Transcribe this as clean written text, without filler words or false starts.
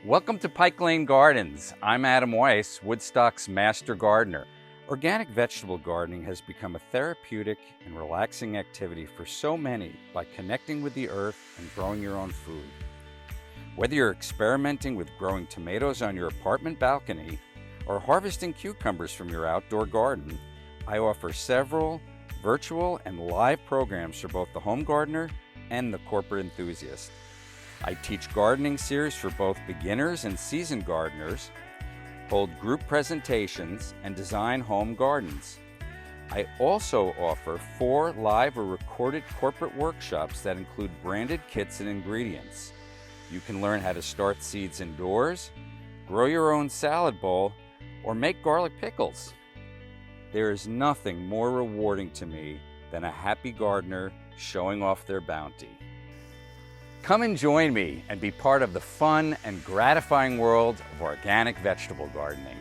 Welcome to Pike Lane Gardens. I'm Adam Weiss, Woodstock's master gardener. Organic vegetable gardening has become a therapeutic and relaxing activity for so many by connecting with the earth and growing your own food. Whether you're experimenting with growing tomatoes on your apartment balcony or harvesting cucumbers from your outdoor garden, I offer several virtual and live programs for both the home gardener and the corporate enthusiast. I teach gardening series for both beginners and seasoned gardeners, hold group presentations, and design home gardens. I also offer 4 live or recorded corporate workshops that include branded kits and ingredients. You can learn how to start seeds indoors, grow your own salad bowl, or make garlic pickles. There is nothing more rewarding to me than a happy gardener showing off their bounty. Come and join me and be part of the fun and gratifying world of organic vegetable gardening.